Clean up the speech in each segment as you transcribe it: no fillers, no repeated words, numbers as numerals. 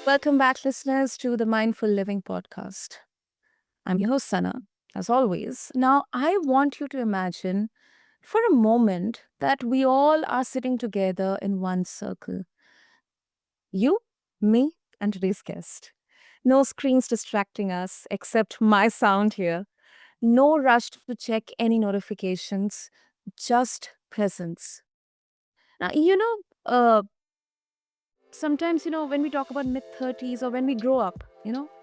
Welcome back, listeners, to the Mindful Living podcast. I'm your host, Sana, as always. Now, I want you to imagine for a moment that we all are sitting together in one circle. You, me, and today's guest. No screens distracting us except my sound here. No rush to check any notifications, just presence. Now, sometimes, when we talk about mid 30s or when we grow up,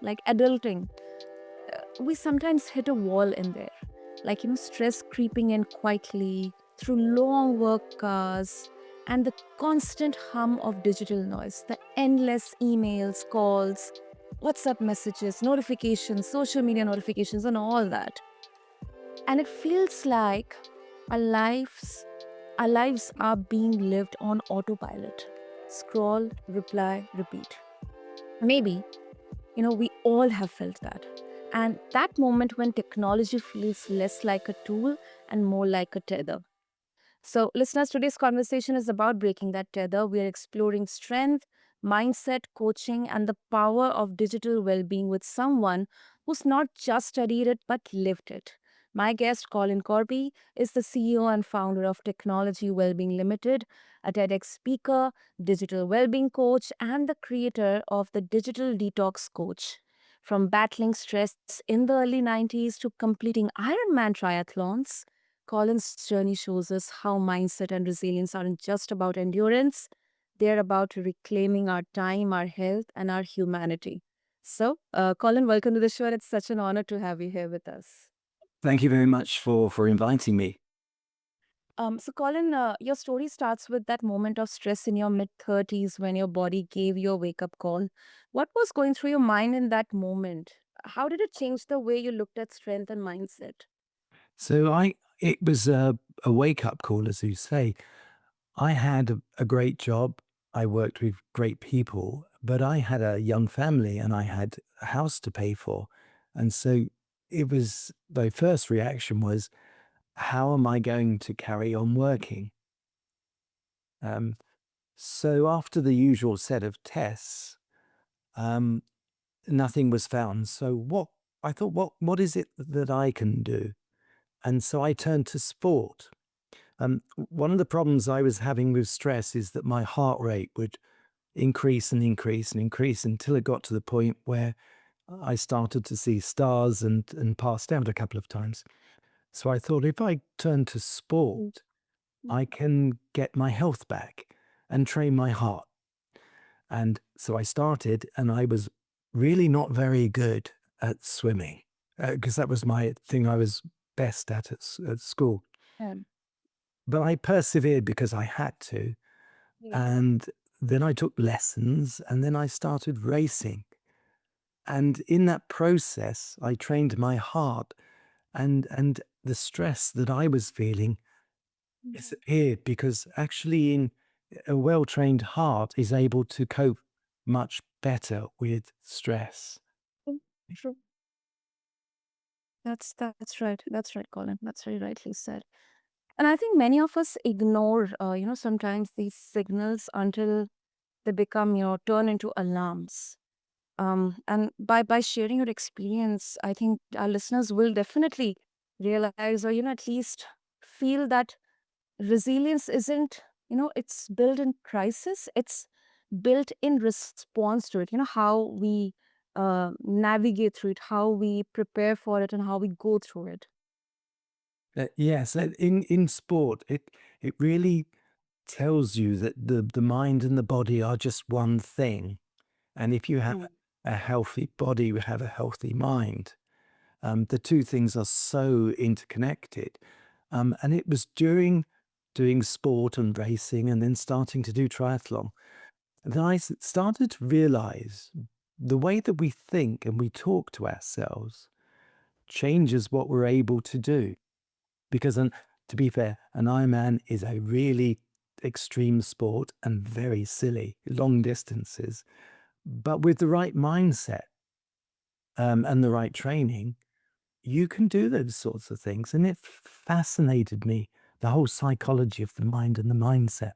like adulting, we sometimes hit a wall in there. Like, stress creeping in quietly through long work hours and the constant hum of digital noise, the endless emails, calls, WhatsApp messages, notifications, social media notifications, and all that. And it feels like our lives, our lives are being lived on autopilot. Scroll, reply, repeat. Maybe we all have felt that. And that moment when technology feels less like a tool and more like a tether. So, listeners, today's conversation is about breaking that tether. We are exploring strength, mindset, coaching, and the power of digital well being with someone who's not just studied it but lived it. My guest, Colin Corby, is the CEO and founder of Technology Wellbeing Ltd, a TEDx speaker, digital well-being coach, and the creator of the Digital Detox Coach. From battling stress in the early 90s to completing Ironman triathlons, Colin's journey shows us how mindset and resilience aren't just about endurance, they're about reclaiming our time, our health, and our humanity. So, Colin, welcome to the show. It's such an honor to have you here with us. Thank you very much for inviting me. So, Colin, your story starts with that moment of stress in your mid 30s when your body gave you a wake up call. What was going through your mind in that moment? How did it change the way you looked at strength and mindset? It was a wake up call, as you say. I had a great job. I worked with great people, but I had a young family and I had a house to pay for. And so it was, my first reaction was, how am I going to carry on working? Um, so after the usual set of tests, um, nothing was found. So I thought, what is it that I can do? And so I turned to sport. One of the problems I was having with stress is that my heart rate would increase and increase and increase until it got to the point where I started to see stars and passed out a couple of times. So I thought, if I turn to sport, I can get my health back and train my heart. And so I started, and I was really not very good at swimming because that was my thing I was best at school. Yeah. But I persevered because I had to. Yeah. And then I took lessons and then I started racing. And in that process, I trained my heart and the stress that I was feeling disappeared because actually in a well-trained heart is able to cope much better with stress. Mm, true. That's right. That's right, Colin. That's very rightly said. And I think many of us ignore, sometimes these signals until they become, turn into alarms. And by sharing your experience, I think our listeners will definitely realize, or at least feel that resilience isn't, it's built in crisis. It's built in response to it. How we navigate through it, how we prepare for it, and how we go through it. Yes, in sport, it really tells you that the mind and the body are just one thing. And if you have Mm. a healthy body, you have a healthy mind. The two things are so interconnected. And it was during doing sport and racing and then starting to do triathlon that started to realize the way that we think and we talk to ourselves changes what we're able to do. Because, to be fair, an Ironman is a really extreme sport and very silly, long distances. But with the right mindset and the right training, you can do those sorts of things. And it fascinated me, the whole psychology of the mind and the mindset.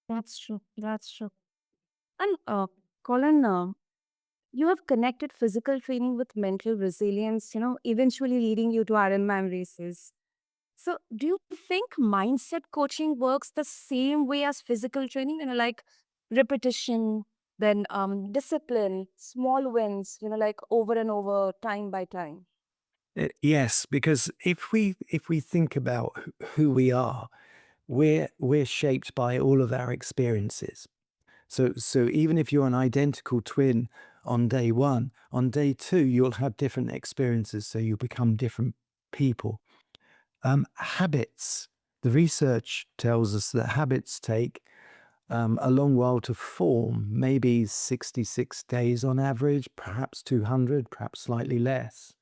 That's true. That's true. And Colin, you have connected physical training with mental resilience, eventually leading you to Ironman races. So, do you think mindset coaching works the same way as physical training? Like repetition, then discipline, small wins, like over and over, time by time. Yes, because if we think about who we are, we're shaped by all of our experiences. So even if you're an identical twin on day one, on day two you'll have different experiences, so you become different people. Habits. The research tells us that habits take a long while to form, maybe 66 days on average, perhaps 200, perhaps slightly less.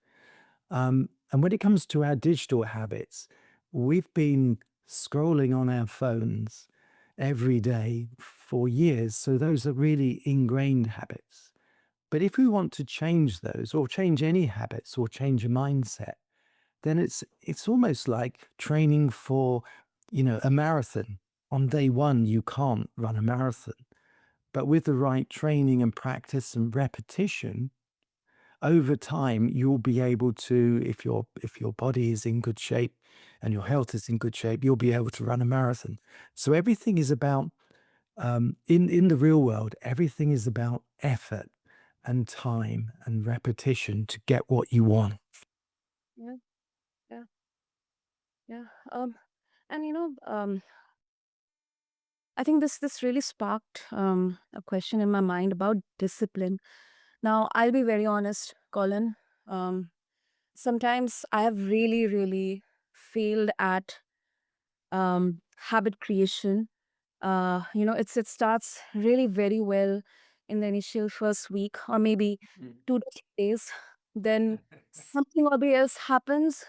And when it comes to our digital habits, we've been scrolling on our phones every day for years. So those are really ingrained habits. But if we want to change those or change any habits or change a mindset, then it's almost like training for, a marathon. On day one, you can't run a marathon. But with the right training and practice and repetition, over time you'll be able to, if your body is in good shape and your health is in good shape, you'll be able to run a marathon. So everything is about, in the real world, everything is about effort and time and repetition to get what you want. Yeah, yeah, yeah. And I think this really sparked a question in my mind about discipline. Now, I'll be very honest, Colin. Um, Sometimes I have really, really failed at habit creation. It starts really very well in the initial first week or maybe Mm. 2 to 3 days. Then something or the else happens,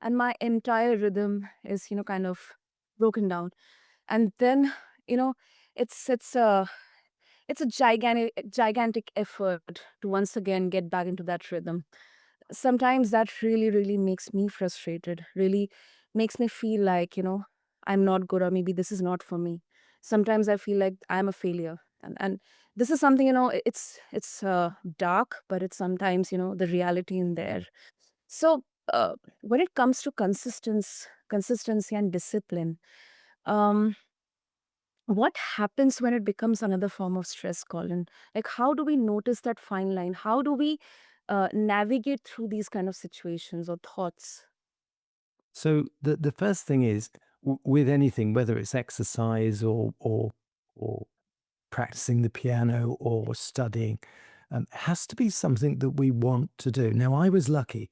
and my entire rhythm is kind of broken down. And then you know it's a gigantic effort to once again get back into that rhythm. Sometimes that really, really makes me frustrated, really makes me feel like, I'm not good, or maybe this is not for me. Sometimes I feel like I'm a failure. And this is something, it's dark, but it's sometimes, the reality in there. So when it comes to consistency and discipline, um, what happens when it becomes another form of stress, Colin? Like, how do we notice that fine line? How do we navigate through these kind of situations or thoughts? So the first thing is, with anything, whether it's exercise or practicing the piano or studying, it has to be something that we want to do. Now, I was lucky.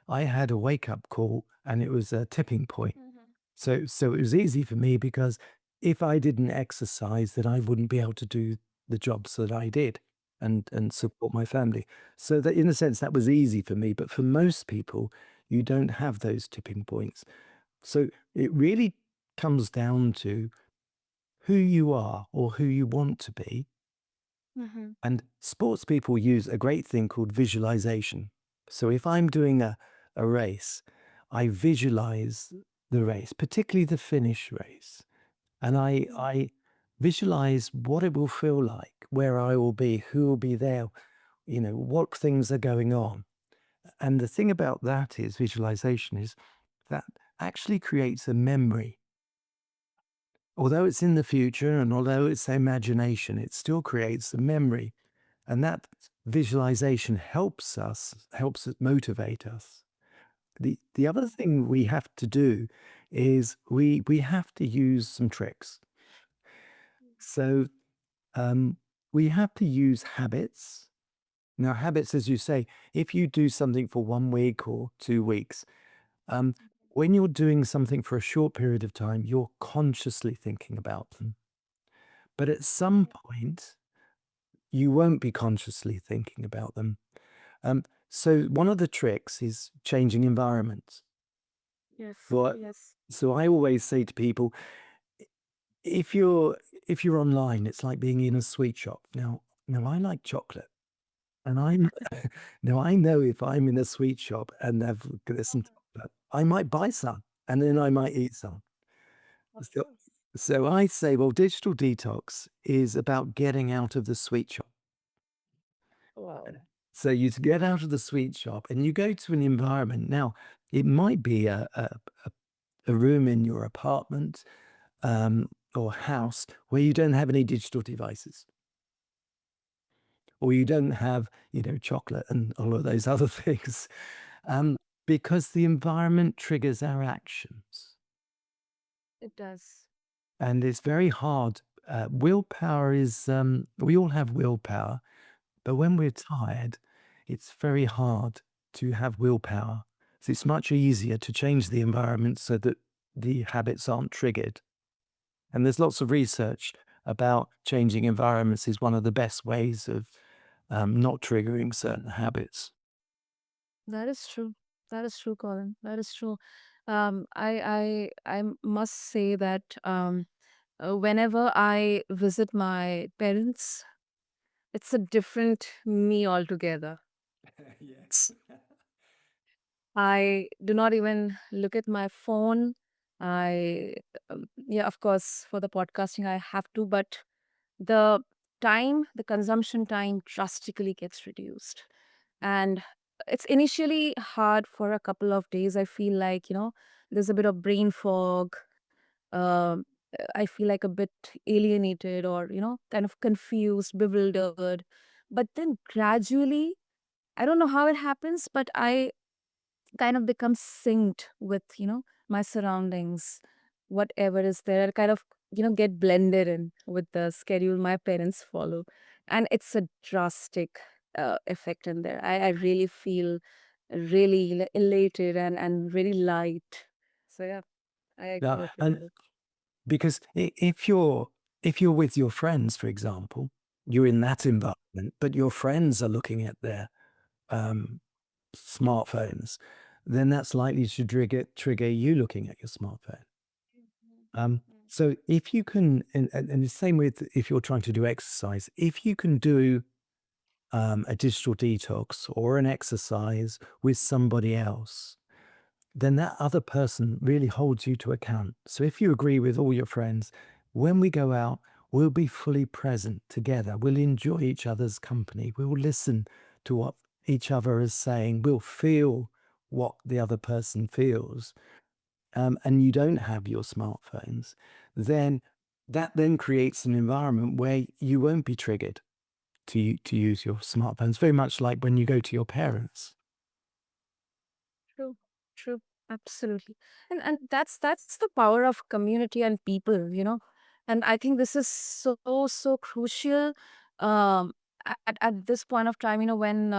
I had a wake up call and it was a tipping point. Mhm. So it was easy for me because if I didn't exercise, then I wouldn't be able to do the jobs that I did and support my family. So that in a sense that was easy for me. But for most people, you don't have those tipping points. So it really comes down to who you are or who you want to be. Mhm. And sports people use a great thing called visualization. So if I'm doing a race, I visualize the race, particularly the finish race. And I visualize what it will feel like, where I will be, who will be there, what things are going on. And the thing about that is visualization is that actually creates a memory. Although it's in the future and although it's imagination, it still creates a memory. And that visualization helps it motivate us. The other thing we have to do is we have to use some tricks. So we have to use habits. Now, habits, as you say, if you do something for 1 week or 2 weeks, um, when you're doing something for a short period of time, you're consciously thinking about them. But at some point, you won't be consciously thinking about them. So one of the tricks is changing environments. Yes, So, yes. so I always say to people, if you're if you're online, it's like being in a sweet shop. Now I like chocolate. And I'm now I know if I'm in a sweet shop and they've got some chocolate, I might buy some and then I might eat some. Of So course. So I say, well, digital detox is about getting out of the sweet shop. Wow. So you to get out of the sweet shop and you go to an environment. Now, it might be a room in your apartment or house where you don't have any digital devices, or you don't have, chocolate and all of those other things, um, because the environment triggers our actions. It does. And it's very hard. Willpower is, we all have willpower, but when we're tired, it's very hard to have willpower. So it's much easier to change the environment so that the habits aren't triggered. And there's lots of research about changing environments is one of the best ways of not triggering certain habits. That is true. That is true, Colin. That is true. I must say that whenever I visit my parents, it's a different me altogether. Yes. I do not even look at my phone. I, yeah, of course, for the podcasting, I have to, but the the consumption time drastically gets reduced. And it's initially hard for a couple of days. I feel like, there's a bit of brain fog. Um, I feel like a bit alienated or, kind of confused, bewildered. But then gradually, I don't know how it happens, but I kind of become synced with my surroundings, whatever is there. I kind of get blended in with the schedule my parents follow, and it's a drastic effect in there. I really feel really elated and really light. So yeah, I agree Yeah, with you on and this. because if you're with your friends, for example, you're in that environment, but your friends are looking at their um, smartphones, then that's likely to trigger you looking at your smartphone. So if you can, and the same with if you're trying to do exercise, if you can do a digital detox or an exercise with somebody else, then that other person really holds you to account. So if you agree with all your friends, when we go out, we'll be fully present together. We'll enjoy each other's company. We'll listen to what each other is saying. We'll feel what the other person feels. And you don't have your smartphones, then that then creates an environment where you won't be triggered to use your smartphones. Very much like when you go to your parents. True, true, absolutely. And that's the power of community and people. And I think this is so crucial um at this point of time, when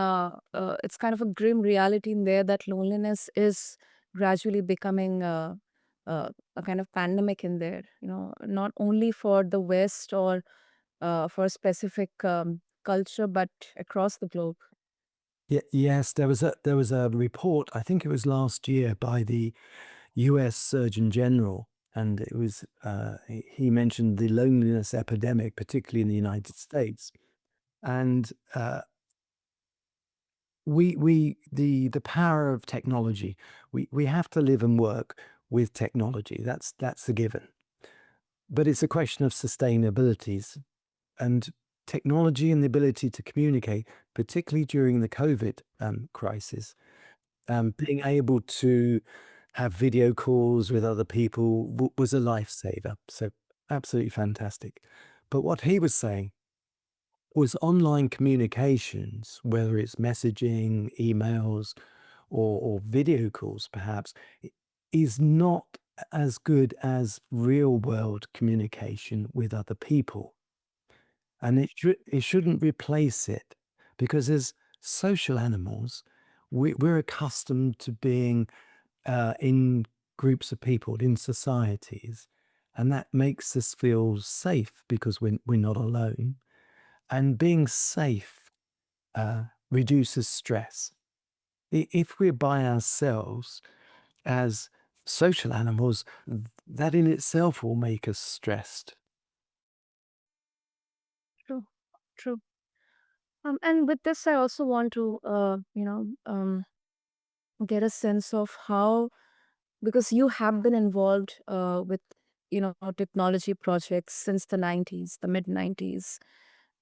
it's kind of a grim reality in there that loneliness is gradually becoming a kind of pandemic in there, not only for the West or for a specific culture, but across the globe. Yes, there was a report, I think it was last year, by the US Surgeon General, and it was he mentioned the loneliness epidemic, particularly in the United States. And the power of technology, we have to live and work with technology. That's a given. But it's a question of sustainabilities and technology and the ability to communicate, particularly during the COVID crisis. Being able to have video calls with other people was a lifesaver. So absolutely fantastic. But what he was saying was online communications, whether it's messaging, emails, or video calls, perhaps, is not as good as real world communication with other people. And it shouldn't replace it, because as social animals, we're accustomed to being in groups of people, in societies, and that makes us feel safe because we're not alone. And being safe reduces stress. If we're by ourselves as social animals, that in itself will make us stressed. True, true. And with this, I also want to, get a sense of how, because you have been involved with technology projects since the 90s, the mid 90s.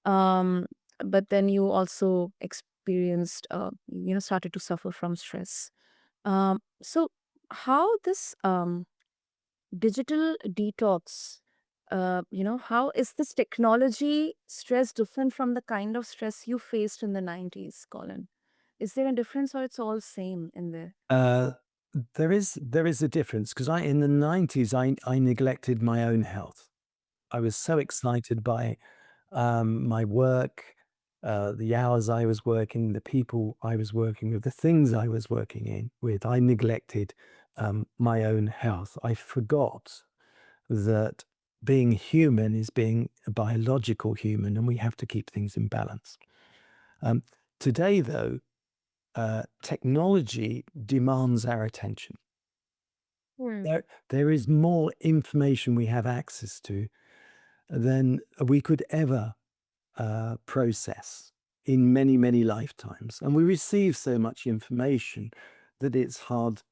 Um, but then you also experienced, started to suffer from stress. So, how this digital detox, how is this technology stress different from the kind of stress you faced in the 90s, Colin? Is there a difference or it's all same in there? Uh, there is a difference because I in the 90s I neglected my own health. I was so excited by my work, the hours I was working, the people I was working with, the things I was working in with. I neglected my own health. I forgot that being human is being a biological human, and we have to keep things in balance. Um, Today, though, technology demands our attention. Hmm. There is more information we have access to than we could ever process in many, many lifetimes. And we receive so much information that it's hard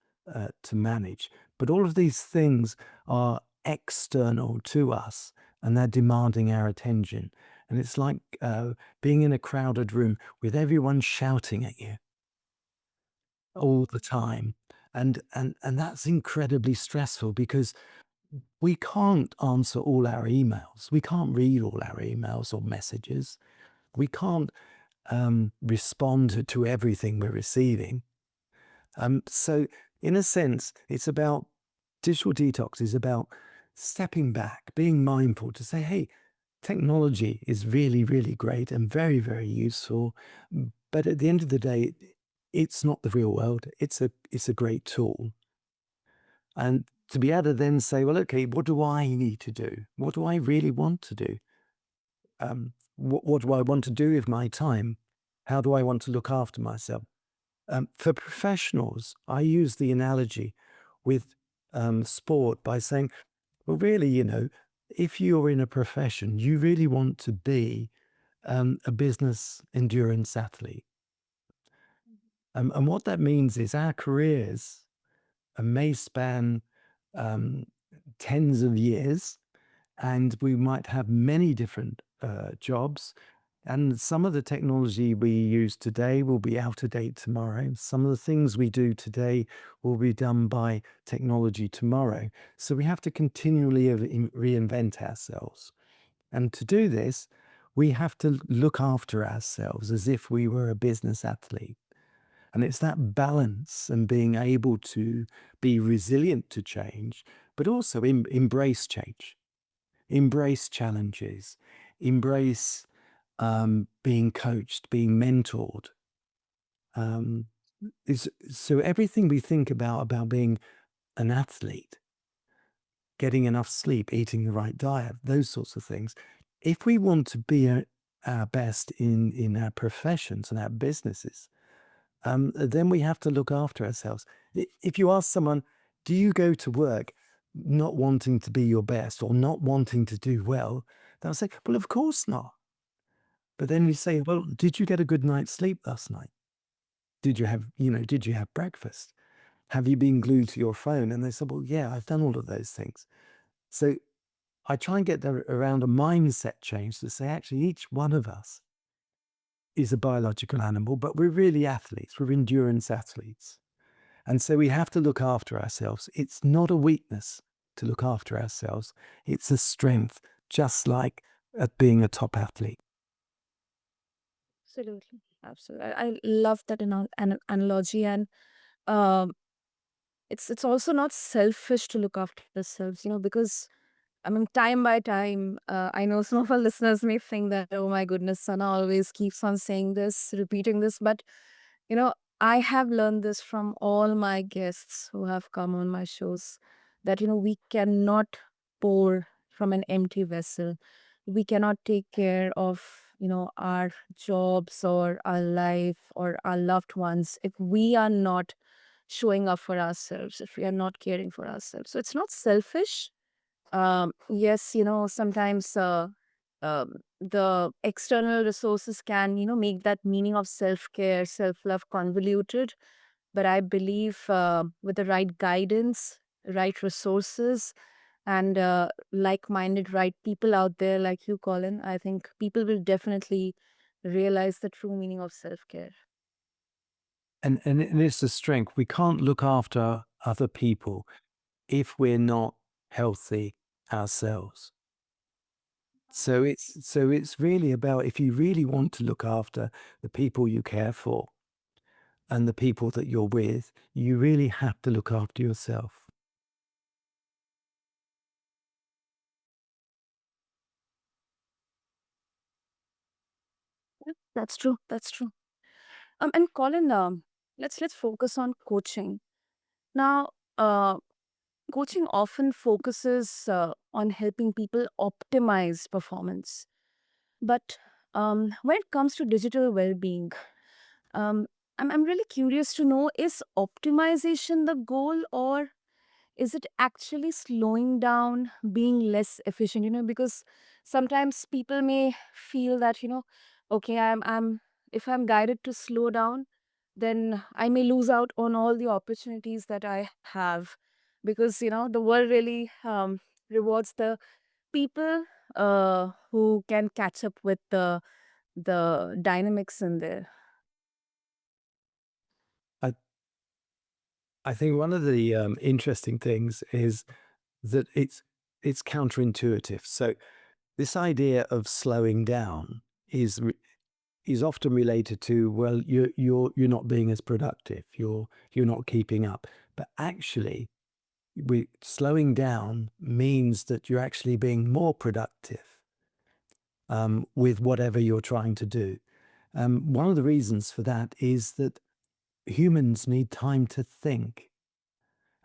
to manage. But all of these things are external to us and they're demanding our attention. And it's like being in a crowded room with everyone shouting at you all the time. And that's incredibly stressful because we can't answer all our emails. We can't read all our emails or messages. We can't respond to everything we're receiving. So, in a sense, it's about digital detox is about stepping back, being mindful to say, hey, technology is really, really great and very, very useful. But at the end of the day, it's not the real world. It's a great tool. And to be able to then say, well, okay, what do I need to do? What do I really want to do? What do I want to do with my time? How do I want to look after myself? For professionals, I use the analogy with sport by saying, well, really, if you're in a profession, you really want to be a business endurance athlete. And what that means is our careers may span um, tens of years, and we might have many different jobs. And some of the technology we use today will be out of date tomorrow. Some of the things we do today will be done by technology tomorrow. So we have to continually reinvent ourselves. And to do this, we have to look after ourselves as if we were a business athlete. And it's that balance and being able to be resilient to change, but also embrace change, embrace challenges, embrace being coached, being mentored. Um, so everything we think about being an athlete, getting enough sleep, eating the right diet, those sorts of things. If we want to be our best in our professions and our businesses, then we have to look after ourselves. If you ask someone, do you go to work not wanting to be your best or not wanting to do well? They'll say, well, of course not. But then we say, well, did you get a good night's sleep last night? Did you have breakfast? Have you been glued to your phone? And they said, well, yeah, I've done all of those things. So I try and get there around a mindset change to say, actually, each one of us is a biological animal, but we're really athletes. We're endurance athletes. And so we have to look after ourselves. It's not a weakness to look after ourselves. It's a strength, just like at being a top athlete. Absolutely. Absolutely. I love that analogy. And um, it's also not selfish to look after ourselves, because I mean, time by time, I know some of our listeners may think that, oh my goodness, Sana always keeps on saying this, repeating this. But, you know, I have learned this from all my guests who have come on my shows that, we cannot pour from an empty vessel. We cannot take care of, our jobs or our life or our loved ones if we are not showing up for ourselves, if we are not caring for ourselves. So it's not selfish. Yes, sometimes the external resources can, make that meaning of self-care, self-love convoluted. But I believe with the right guidance, right resources, and like-minded, right people out there like you, Colin, I think people will definitely realize the true meaning of self-care. And it's a strength. We can't look after other people if we're not healthy ourselves. So it's really about, if you really want to look after the people you care for and the people that you're with, you really have to look after yourself. Yeah, that's true. That's true. And Colin, let's focus on coaching now. Coaching often focuses on helping people optimize performance, but when it comes to digital well-being, um, I'm really curious to know, is optimization the goal, or is it actually slowing down, being less efficient? Because sometimes people may feel that, okay, I'm if I'm guided to slow down, then I may lose out on all the opportunities that I have, because the world really rewards the people who can catch up with the dynamics in there. I I think one of the interesting things is that it's counterintuitive. So this idea of slowing down is often related to, well, you're not being as productive, you're not keeping up. But actually, slowing down means that you're actually being more productive with whatever you're trying to do. One of the reasons for that is that humans need time to think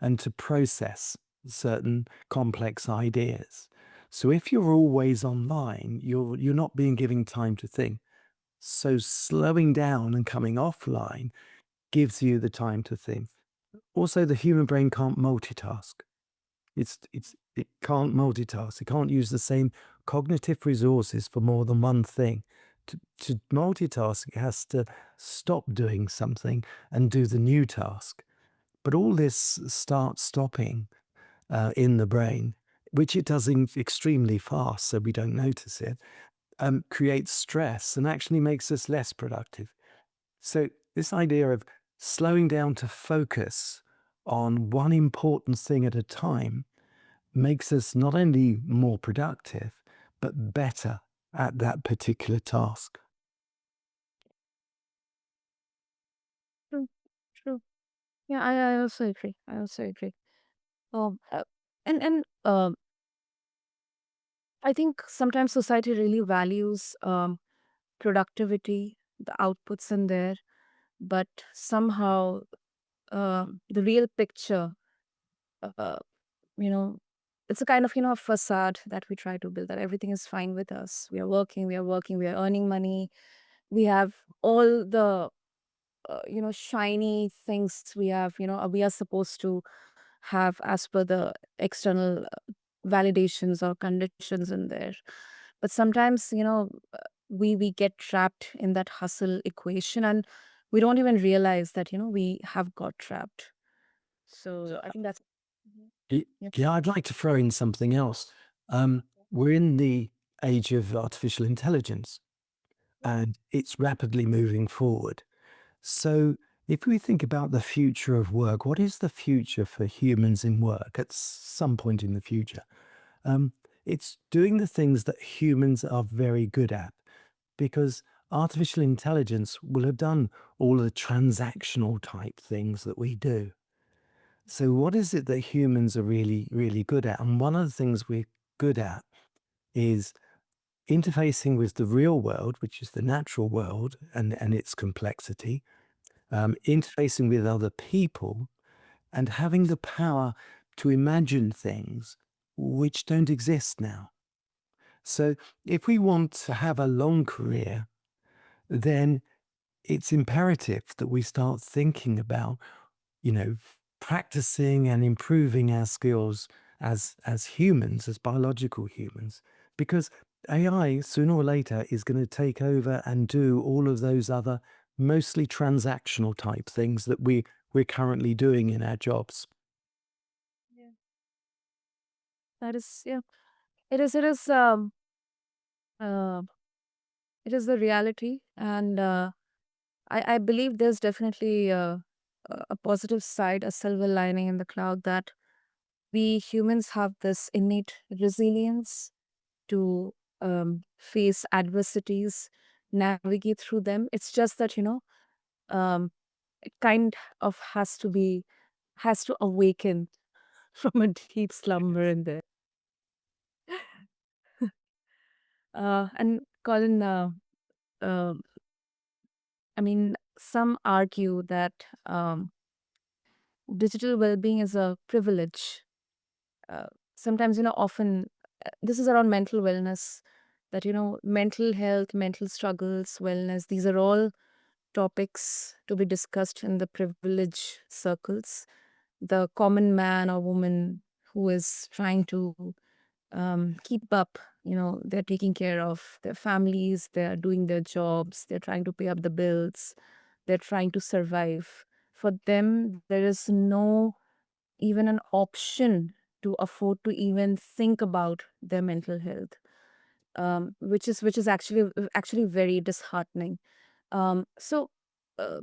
and to process certain complex ideas. So if you're always online, you're not being given time to think. So slowing down and coming offline gives you the time to think. Also, the human brain can't multitask. It can't multitask. It can't use the same cognitive resources for more than one thing. To multitask, it has to stop doing something and do the new task. But all this stopping in the brain, which it does extremely fast, so we don't notice it, creates stress and actually makes us less productive. So, this idea of slowing down to focus on one important thing at a time makes us not only more productive, but better at that particular task. True, true. Yeah, I also agree. I also agree. Um, uh, and I think sometimes society really values productivity, the outputs in there, but somehow the real picture, uh, you know, it's a kind of a facade that we try to build, that everything is fine with us. We are working, we are working, we are earning money, we have all the shiny things, we have, we are supposed to have as per the external validations or conditions in there. But sometimes, we get trapped in that hustle equation, and we don't even realize that, we have got trapped. So I think that's. Mhm. Y- Yeah. Yeah, I'd like to throw in something else. We're in the age of artificial intelligence, and it's rapidly moving forward. So, if we think about the future of work, what is the future for humans in work at some point in the future? Um, it's doing the things that humans are very good at, because artificial intelligence will have done all the transactional type things that we do. So, what is it that humans are really, really good at? And one of the things we're good at is interfacing with the real world, which is the natural world and its complexity, interfacing with other people, and having the power to imagine things which don't exist now. So, if we want to have a long career, then it's imperative that we start thinking about, practicing and improving our skills as humans, as biological humans, because AI sooner or later is going to take over and do all of those other mostly transactional type things that we're currently doing in our jobs. Yeah. That is, yeah. It is uh, it is the reality, and I believe there's definitely a positive side, a silver lining in the cloud, that we humans have this innate resilience to face adversities, navigate through them. It's just that, um, it kind of has to awaken from a deep slumber in there. And Colin, uh, I mean, some argue that digital well-being is a privilege. Uh, Sometimes, often this is around mental wellness. That mental health, mental struggles, wellness. These are all topics to be discussed in the privilege circles. The common man or woman who is trying to keep up, they're taking care of their families, they're doing their jobs, they're trying to pay up the bills, they're trying to survive. For them, there is no even an option to afford to even think about their mental health, which is actually very disheartening. So, uh,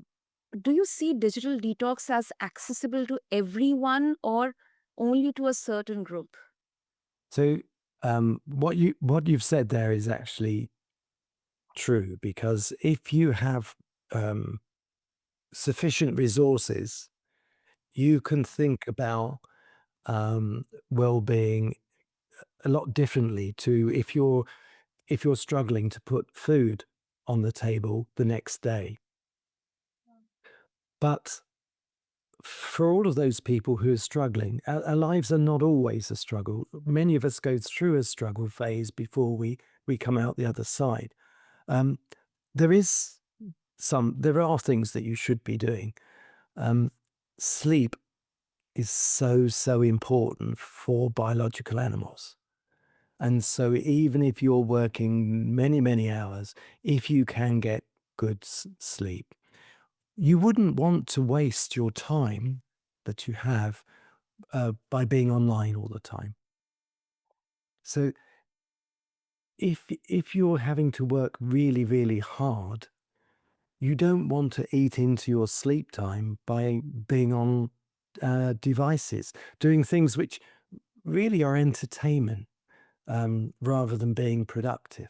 do you see digital detox as accessible to everyone or only to a certain group? So what you've said there is actually true, because if you have um, sufficient resources, you can think about well-being a lot differently to if you're struggling to put food on the table the next day. But for all of those people who are struggling, our lives are not always a struggle. Many of us go through a struggle phase before we come out the other side. Um, there is there are things that you should be doing. Um, Sleep is so important for biological animals. And so even if you're working many hours, if you can get good sleep, you wouldn't want to waste your time that you have by being online all the time. So if you're having to work really hard, you don't want to eat into your sleep time by being on devices, doing things which really are entertainment rather than being productive.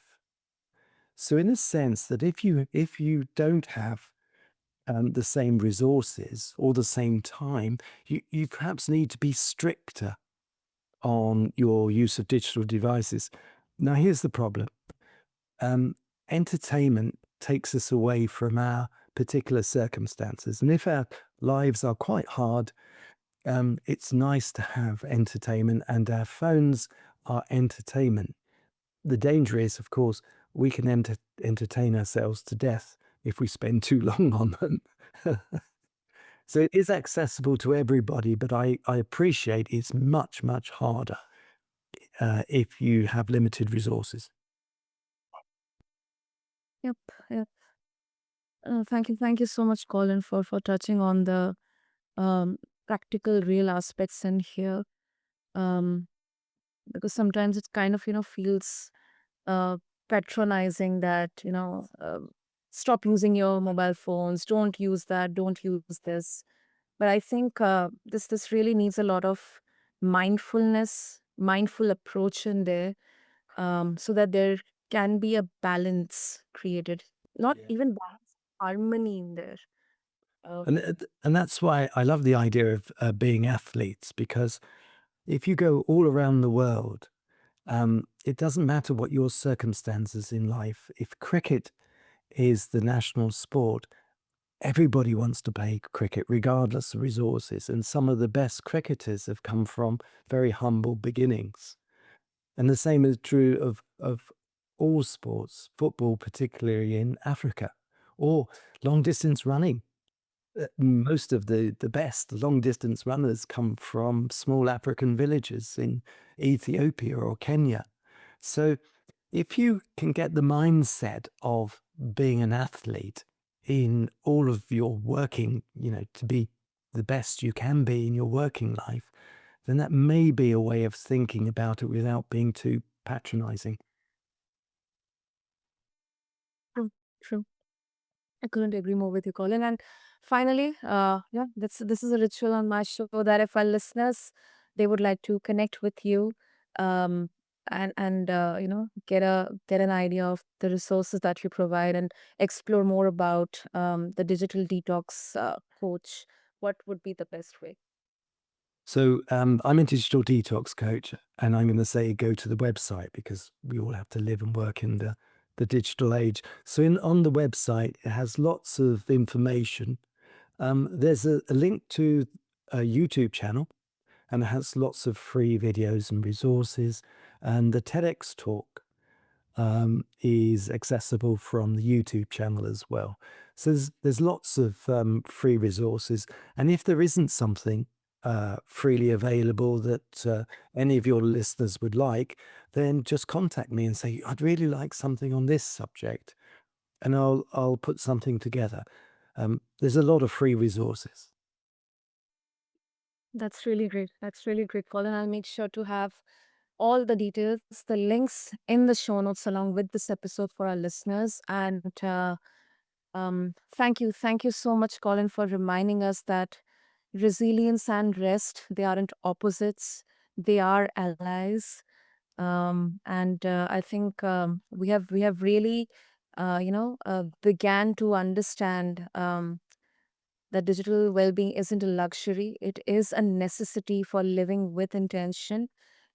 So, in a sense, that if you don't have the same resources or the same time, you perhaps need to be stricter on your use of digital devices. Now, here's the problem. Um, Entertainment takes us away from our particular circumstances. And if our lives are quite hard, it's nice to have entertainment, and our phones are entertainment. The danger is, of course, we can entertain ourselves to death if we spend too long on them. So it is accessible to everybody, but I appreciate it's much harder if you have limited resources. Yep, yep. Thank you so much, Colin, for touching on the um, practical, real aspects in here. Um, because sometimes it kind of feels uh, patronizing that stop using your mobile phones, don't use that, don't use this. But I think this really needs a lot of mindful approach in there, so that there can be a balance created, not Yeah. even balance, harmony in there. uh, And that's why I love the idea of being athletes, because if you go all around the world, it doesn't matter what your circumstances in life. If cricket is the national sport, everybody wants to play cricket regardless of resources. And some of the best cricketers have come from very humble beginnings. And the same is true of all sports, football, particularly in Africa, or long distance running. Most of the best long distance runners come from small African villages in Ethiopia or Kenya. So if you can get the mindset of being an athlete in all of your working, to be the best you can be in your working life, then that may be a way of thinking about it without being too patronizing. True, true. I couldn't agree more with you, Colin. And finally, yeah, this is a ritual on my show that if our listeners they would like to connect with you, um, and get an idea of the resources that you provide and explore more about the digital detox coach, what would be the best way? So I'm a digital detox coach, and I'm going to say go to the website because we all have to live and work in the digital age. So on the website, it has lots of information. There's a link to a YouTube channel, and it has lots of free videos and resources. And the TEDx talk is accessible from the YouTube channel as well. So there's lots of free resources, and if there isn't something freely available that any of your listeners would like, then just contact me and say I'd really like something on this subject, and I'll put something together. There's a lot of free resources. That's really great. That's really great, Colin. I'll make sure to have all the details, the links in the show notes along with this episode for our listeners. And thank you so much, Colin, for reminding us that resilience and rest, they aren't opposites, they are allies. And I think we have really, began to understand that digital well-being isn't a luxury; it is a necessity for living with intention.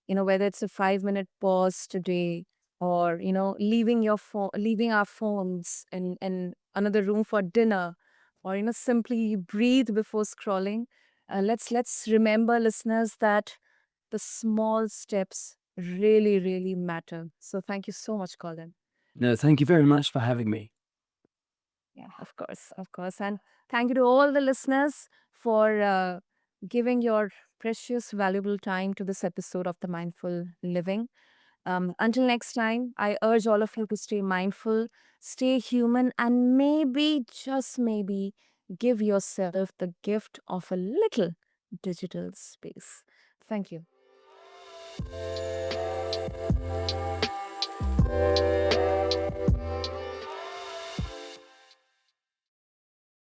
Whether it's a 5-minute pause today, or leaving your phone, leaving our phones in another room for dinner, or simply breathe before scrolling. Let's remember, listeners, that the small steps really really matter. So thank you so much, Colin. No, thank you very much for having me. Yeah, of course, of course. And thank you to all the listeners for giving your precious, valuable time to this episode of the Mindful Living. Until next time, I urge all of you to stay mindful, stay human, and maybe, just maybe, give yourself the gift of a little digital space. Thank you.